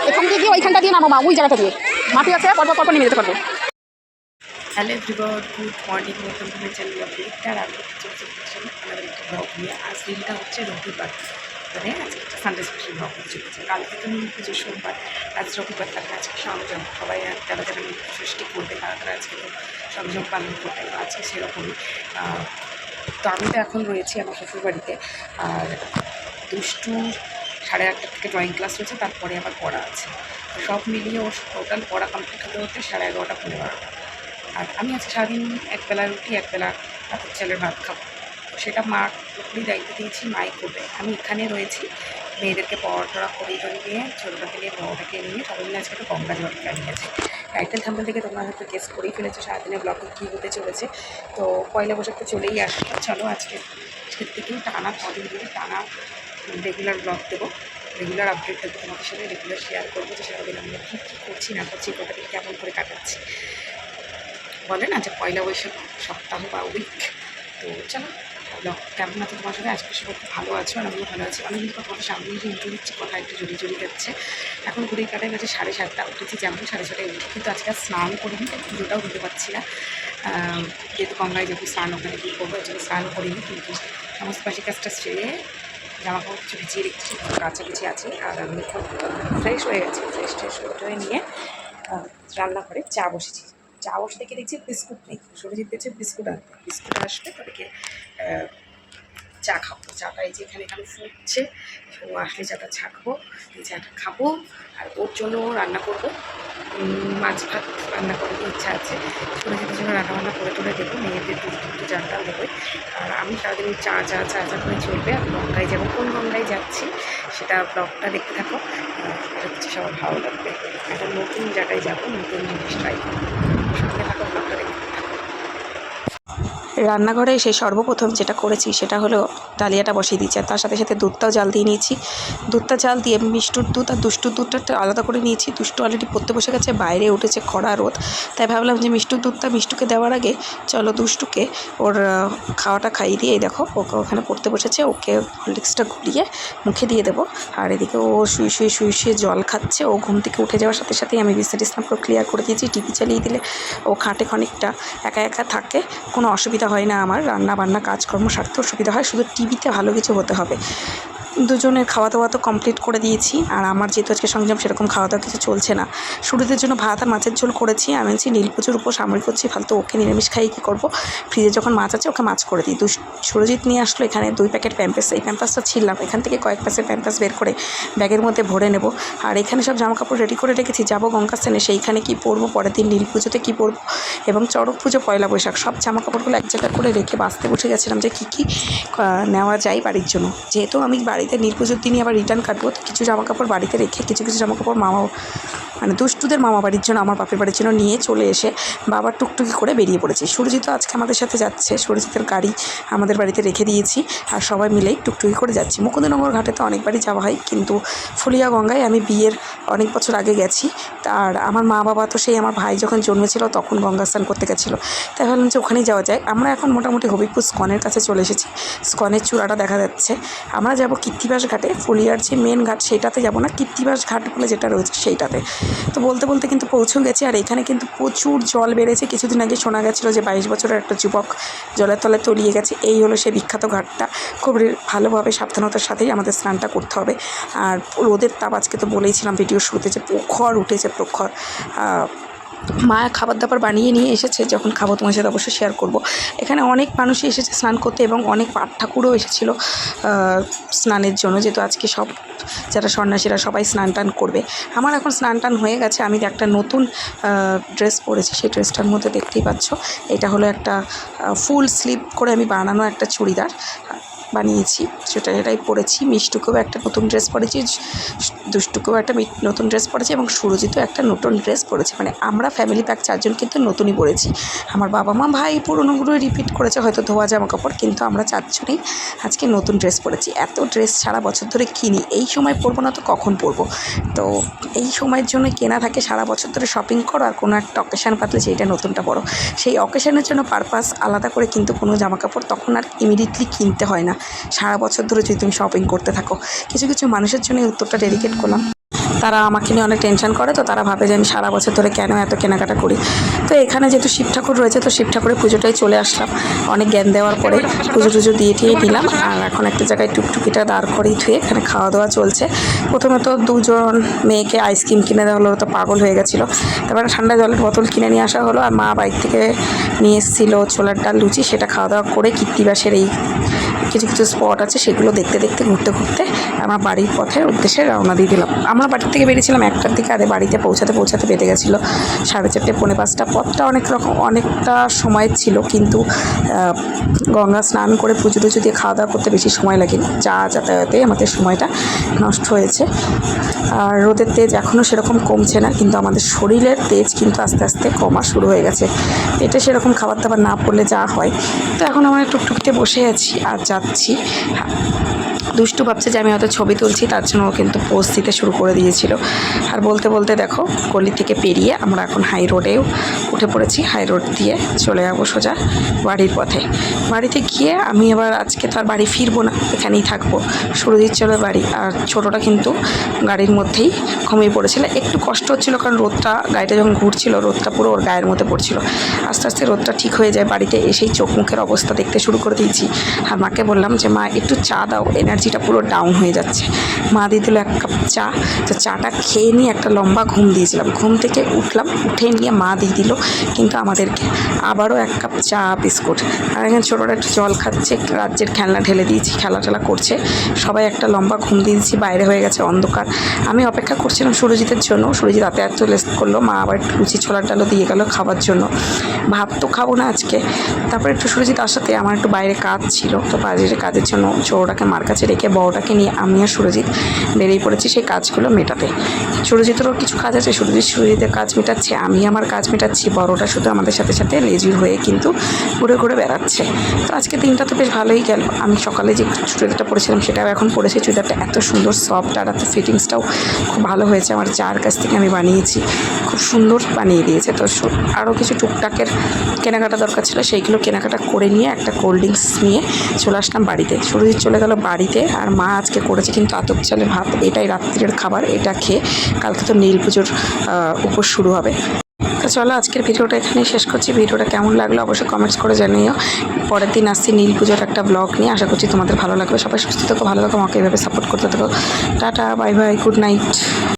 এখান দিয়ে ওইখানটা দিয়ে নামো মা, ওই জায়গাটা দিয়ে মাটি আছে, পরপর পরপর নেমে যেতে পারবো। Hello everyone, good morning, welcome to my channel আর আমি চলছে আমাদের একটা ব্লগ নিয়ে। আজ দিনটা হচ্ছে রবিবার, মানে আজকে একটা সানডে স্পেশাল ব্লগ হতে চলেছে। কালকে তো নীল পুজো সোমবার, আজ রবিবার, তারপরে আজকে সংযম। সবাই যারা যারা নীল সৃষ্টি করবে তারা তারা আজকে তো সংযম পালন করবে, আজকে সেরকমই। তো আমি তো এখন রয়েছি আমার শ্বশুরবাড়িতে, আর দুষ্টু 8:30 থেকে ড্রয়িং ক্লাস রয়েছে, তারপরে আবার পড়া আছে। তো সব মিলিয়ে ওর টোটাল পড়া কমপ্লিট হতে হতে 11:30 পৌনে 12টা। আর আমি আজকে সারাদিন একবেলা রুটি একবেলা ভাতের চালের ভাত খাবো, তো সেটা মা পুরোপুরি দায়িত্ব দিয়েছি, মাই করবে। আমি এখানে রয়েছি মেয়েদেরকে পড়াটরা করে টরে নিয়ে, ছোটোটাকে নিয়ে বড়োটাকে নিয়ে সবাই মিলে আজকে একটু গঙ্গা জল গাড়ি আছে। টাইটেল থাম্বনেল থেকে তোমরা হয়তো গেস করেই ফেলেছো সারাদিনের ব্লগে কী হতে চলেছে। তো পয়লা বৈশাখ তো চলেই আসবে, চলো আজকের থেকেই টানা কদিন ধরে টানা রেগুলার ব্লগ দেবো, রেগুলার আপডেট দেবো তোমাদের সাথে, রেগুলার শেয়ার করবো যে সারাদিন আমরা কী কী করছি না করছি, কোথাকে কেমন করে কাটাচ্ছি। বলে না যে পয়লা বৈশাখ সপ্তাহ বা উইক। তো চলো ব্লগ কেমন আছে তোমার সাথে, আজকে সবাই খুব ভালো আছো আর আমিও ভালো আছি। অনেকদিন পর তোমাদের সামনে যে ইন্ট্রো দিচ্ছি, কথা একটু জড়িয়ে জড়িয়ে যাচ্ছে। এখন ঘুরে কাটায় গেছে 7:30, উঠেছি যেমন 6:30 উঠে, কিন্তু আজকে আর স্নান করিনি, তাই পুজোটাও দিতে পারছি না। যেহেতু গঙ্গায় যেহেতু স্নান ওখানে কী করবো, ওই জন্য স্নান করিনি, কিন্তু সমস্ত বাসি কাজটা সেরে জামা কাপড় কিছু ভিজিয়ে রেখেছি, কাছাকাছি আছে। আর আমি এখন ফ্রেশ হয়ে গেছি, ফ্রেশ হয়ে নিয়ে রান্নাঘরে চা বসেছি। চা বসে থেকে দেখছি বিস্কুট নেই, সুরজিৎ দিয়েছে বিস্কুট আনতে, বিস্কুট আসবে তাদেরকে চা খাবো। চাটা এই যে এখানে ফুটছে, ও আসলে চাটা ছাকবো, এই চাটা খাবো। আর ওর জন্য রান্না করবো, মাছ ভাত রান্না করে দিয়ে ইচ্ছা আছে। সুরজিতের জন্য রান্নাবান্না করে টোরে দেবো, মেয়েদের দুটো চালটা দেবোই। আর আমি সারাদিন চা করে চলবে। আর গঙ্গায় যাবো, কোন গঙ্গায় যাচ্ছি সেটা ব্লগটা দেখতে থাকো, এটা হচ্ছে সবার ভালো লাগবে। একটা নতুন জায়গায় যাবো, নতুন জিনিস ট্রাই করবো, সঙ্গে থাকো, ব্লগটা দেখতে থাকো। রান্নাঘরে এসে সর্বপ্রথম যেটা করেছি সেটা হলো ডালিয়াটা বসিয়ে দিয়েছি, আর তার সাথে সাথে দুধটাও জাল দিয়ে নিয়েছি। দুধটা জাল দিয়ে মিষ্টুর দুধ আর দুষ্টুর দুধটা আলাদা করে নিয়েছি। দুষ্টু অলরেডি পড়তে বসে গেছে, বাইরে উঠেছে খরা রোদ, তাই ভাবলাম যে মিষ্টুর দুধটা মিষ্টুকে দেওয়ার আগে চলো দুষ্টুকে ওর খাওয়াটা খাইয়ে দিয়ে, দেখো ওকে ওখানে পড়তে বসেছে, ওকে হরলিক্সটা ঘুরিয়ে মুখে দিয়ে দেবো। আর এদিকে ও শুয়ে জল খাচ্ছে। ও ঘুম থেকে উঠে যাওয়ার সাথে সাথেই আমি বিছানা পুরো ক্লিয়ার করে দিয়েছি। টিভি চালিয়ে দিলে ও খাটে, খানিকটা একা একা থাকে, কোনো অসুবিধা হয় না। আমার রান্না বান্না কাজকর্ম সারতেও সুবিধা হয়, শুধু টিভিতে ভালো কিছু হতে হবে। দুজনের খাওয়া দাওয়া তো কমপ্লিট করে দিয়েছি। আর আমার যেহেতু আজকে সংযম, সেরকম খাওয়া দাওয়া কিছু চলছে না। শুরুদের জন্য ভাত আর মাছের ঝোল করেছি। আমি বলছি নীল পুজোর উপর সামরিক করছি, ফালতু ওকে নিরামিষ খাইয়ে কী করবো, ফ্রিজে যখন মাছ আছে ওকে মাছ করে দিই। সুরজিৎ নিয়ে আসলো এখানে 2 প্যাকেট প্যাম্পাস, এই প্যাম্পাসটা ছিলাম, এখান থেকে কয়েক প্যাকেট প্যাম্পাস বের করে ব্যাগের মধ্যে ভরে নেব। আর এখানে সব জামাকাপড় রেডি করে রেখেছি, যাবো গঙ্গা স্নানে, সেইখানে কী পরবো, পরের দিন নীল পুজোতে কী পরবো, এবং চড়ক পুজো, পয়লা বৈশাখ, সব জামাকাপড়গুলো এক জায়গায় করে রেখে বাঁচতে বসে গেছিলাম যে কী নেওয়া যায় বাড়ির জন্য। যেহেতু আমি বাড়িতে নীল পুজোর দিনই আবার রিটার্ন কাটবো, তো কিছু জামাকাপড় বাড়িতে রেখে কিছু জামাকাপড় দুষ্টুদের মামা বাড়ির জন্য, আমার বাপের বাড়ির জন্য নিয়ে চলে এসে বাবার টুকটুকি করে বেরিয়ে পড়েছি। সুরজিৎ আজকে আমাদের সাথে যাচ্ছে, সুরজিতের গাড়ি আমাদের বাড়িতে রেখে দিয়েছি, আর সবাই মিলেই টুকটুকি করে যাচ্ছি। মুকুন্দনগর ঘাটে তো অনেকবারই যাওয়া হয়, কিন্তু ফুলিয়া গঙ্গায় আমি বিয়ের অনেক বছর আগে গেছি। আর আমার মা বাবা তো সেই আমার ভাই যখন জন্মেছিল তখন গঙ্গা স্নান করতে গেছিলো, তাই ভাবলাম যে ওখানেই যাওয়া যায়। আমরা এখন মোটামুটি হবিবপুর স্কনের কাছে চলে এসেছি, স্কনের চূড়াটা দেখা যাচ্ছে। আমরা যাব কীর্তিবাস ঘাটে, ফুলিয়ার যে মেন ঘাট সেইটাতে যাব না, কীর্তিবাস ঘাট বলে যেটা রয়েছে সেইটাতে। তো বলতে বলতে কিন্তু পৌঁছেও গেছি। আর এখানে কিন্তু প্রচুর জল বেড়েছে। কিছুদিন আগে শোনা গেছিলো যে 22 বছরের একটা যুবক জলের তলায় তলিয়ে গেছে। এই হলো সেই বিখ্যাত ঘাটটা। খুব ভালোভাবে সাবধানতার সাথেই আমাদের স্নানটা করতে হবে। আর রোদের তাপ আজকে তো বলেইছিলাম ভিডিও শুরুতে যে প্রখর উঠেছে, প্রখর। মা খাবার দাবার বানিয়ে নিয়ে এসেছে, যখন খাবো তোমার সাথে অবশ্যই শেয়ার করব। এখানে অনেক মানুষই এসেছে স্নান করতে, এবং অনেক পাট ঠাকুরও এসেছিলো স্নানের জন্য, যেহেতু আজকে সব যারা সন্ন্যাসীরা সবাই স্নান টান করবে। আমার এখন স্নান টান হয়ে গেছে। আমি একটা নতুন ড্রেস পরেছি, সেই ড্রেসটার মধ্যে দেখতেই পাচ্ছ, এটা হলো একটা ফুল স্লিভ করে আমি বানানো একটা চুড়িদার। বানিয়েছি, সেটাই পরেছি। মিষ্টুকেও একটা নতুন ড্রেস পরেছি, দুষ্টুকেও একটা নতুন ড্রেস পরেছি এবং সুরজিতও একটা নতুন ড্রেস পরেছে। মানে আমরা ফ্যামিলি প্যাক 4 জন কিন্তু নতুনই পরেছি। আমার বাবা মা ভাই পুরোনোগুলোই রিপিট করেছে, হয়তো ধোয়া জামা কাপড়, কিন্তু আমরা 4 জনেই আজকে নতুন ড্রেস পরেছি। এত ড্রেস সারা বছর ধরে কিনি, এই সময় পরবো না তো কখন পরবো? তো এই সময়ের জন্য কেনা থাকে, সারা বছর ধরে শপিং করো আর কোনো একটা অকেশান পাতলে সেইটা নতুনটা পরো। সেই অকেশানের জন্য পারপাস আলাদা করে কিন্তু কোনো জামা কাপড় তখন আর ইমিডিয়েটলি কিনতে হয় না, সারা বছর ধরে যদি তুমি শপিং করতে থাকো। কিছু কিছু মানুষের জন্য এই উত্তরটা ডেডিকেট করলাম। তারা আমাকে নিয়ে অনেক টেনশন করে, তো তারা ভাবে যে আমি সারা বছর ধরে কেন এত কেনাকাটা করি। তো এখানে যেহেতু শিব ঠাকুর রয়েছে, তো শিব ঠাকুরের পুজোটাই চলে আসলাম। অনেক জ্ঞান দেওয়ার পরে পুজো টুজো দিয়ে নিলাম। আর এখন একটা জায়গায় টুকটুকিটা দাঁড় করেই ধুয়ে এখানে খাওয়া দাওয়া চলছে। প্রথমে তো 2 জন মেয়েকে আইসক্রিম কিনে দেওয়া হলো, তো পাগল হয়ে গেছিলো। তারপরে ঠান্ডা জলের বোতল কিনে নিয়ে আসা হলো, আর মা বাইরে থেকে নিয়ে এসেছিলো ছোলার ডাল লুচি। সেটা খাওয়া দাওয়া করে কীর্তিবাসের এই কিছু কিছু স্পট আছে সেগুলো দেখতে দেখতে ঘুরতে ঘুরতে আমার বাড়ির পথের উদ্দেশ্যে রওনা দিয়ে দিলাম। আমরা বাড়ি থেকে বেরিয়েছিলাম 1টার দিকে, আর বাড়িতে পৌঁছাতে বেঁধে গেছিলো 4:30 পৌনে 5টা। পথটা অনেকটা সময় ছিল, কিন্তু গঙ্গা স্নান করে পুজো টুজো দিয়ে খাওয়া দাওয়া করতে বেশি সময় লাগেনি, যাতায়াতে আমাদের সময়টা নষ্ট হয়েছে। আর রোদের তেজ এখনও সেরকম কমছে না, কিন্তু আমাদের শরীরের তেজ কিন্তু আস্তে আস্তে কমা শুরু হয়ে গেছে। পেটে সেরকম খাবার দাবার না পড়লে যা হয়। তো এখন আমরা টুকটুকিতে বসে আছি আর যাচ্ছি। দুষ্টু ভাবছে যে আমি হয়তো ছবি তুলছি, তার জন্য ও কিন্তু পোজ দিতে শুরু করে দিয়েছিল। আর বলতে বলতে দেখো গলি থেকে পেরিয়ে আমরা এখন হাই রোডেও উঠে পড়েছি। হাই রোড দিয়ে চলে যাবো সোজা বাড়ির পথে। বাড়িতে গিয়ে আমি এবার আজকে তো আর বাড়ি ফিরবো না, এখানেই থাকবো। সুরজিৎ চলে বাড়ি, আর ছোটোটা কিন্তু গাড়ির মধ্যেই ঘুমিয়ে পড়েছিল। একটু কষ্ট হচ্ছিলো, কারণ রোদটা, গাড়িটা যখন ঘুরছিল রোদটা পুরো ওর গায়ের মধ্যে পড়ছিল। আস্তে আস্তে রোদটা ঠিক হয়ে যায়। বাড়িতে এসেই চোখ মুখের অবস্থা দেখতে শুরু করে দিয়েছি। আর মাকে বললাম যে মা একটু চা দাও, এনার্জিটা পুরো ডাউন হয়ে যাচ্ছে। মা দিয়ে দিল 1 কাপ চা। তো চাটা খেয়ে নিয়ে একটা লম্বা ঘুম দিয়েছিলাম। ঘুম থেকে উঠলাম, উঠে নিয়ে মা দিয়ে দিল কিন্তু আমাদেরকে আবারও 1 কাপ চা বিস্কুট। আর এখানে ছোটোটা একটু জল খাচ্ছে, রাজ্যের খেলনা ঢেলে দিয়েছি, খেলা করছে। সবাই একটা লম্বা ঘুম দিয়ে দিয়েছি। বাইরে হয়ে গেছে অন্ধকার। আমি অপেক্ষা করছিলাম সুরজিতের জন্য। সুরজিৎ রাতে এত লেস্ট করলো, মা আবার একটু লুচি ছোলার ডালও দিয়ে গেল খাবার জন্য। ভাত তো খাবো না আজকে। তারপরে একটু সুরজিৎ আসাতে আমার একটু বাইরে কাজ ছিল, তো বাজারে কাজের জন্য ছোটোটাকে মার কাছে রেখে বড়টাকে নিয়ে আমি আর সুরজিৎ বেরিয়ে পড়েছি সেই কাজগুলো মেটাতে। সুরজিতেরও কিছু কাজ আছে, সুরজিতের কাজ মেটাচ্ছে, আমি আমার কাজ মেটাচ্ছি। বড়টা শুধু আমাদের সাথে সাথে লেজির হয়ে কিন্তু ঘুরে ঘুরে বেড়াচ্ছে। তো আজকে দিনটা তো বেশ ভালোই গেল। আমি সকালে যে চুড়িদারটা পরেছিলাম সেটাও এখন পরেছি। চুড়িদারটা এত সুন্দর সফট, আর এত ফিটিংসটাও খুব ভালো হয়েছে। আমার যার কাছ থেকে আমি বানিয়েছি, খুব সুন্দর বানিয়ে দিয়েছে। তো আরও কিছু টুকটাকের কেনাকাটা দরকার ছিল, সেইগুলো কেনাকাটা করে নিয়ে একটা কোল্ড ড্রিঙ্কস নিয়ে চলে আসলাম বাড়িতে। সুরজিৎ চলে গেল বাড়িতে, আর মা আজকে করেছে কিন্তু আতপ চালের ভাত। এটাই রাত্রির খাবার, এটা খেয়ে কালকে তো নীল পুজোর উপোস শুরু হবে। তো চলো আজকের ভিডিওটা এখানেই শেষ করছি। ভিডিওটা কেমন লাগলো অবশ্যই কমেন্টস করে জানিও। পরের দিন আসছি নীল পুজোর একটা ব্লগ নিয়ে, আশা করছি তোমাদের ভালো লাগবে। সবাই সুস্থ থাকো, ভালো থাকো, আমাকে এভাবে সাপোর্ট করতে থাকো। Tata, bye bye, good night.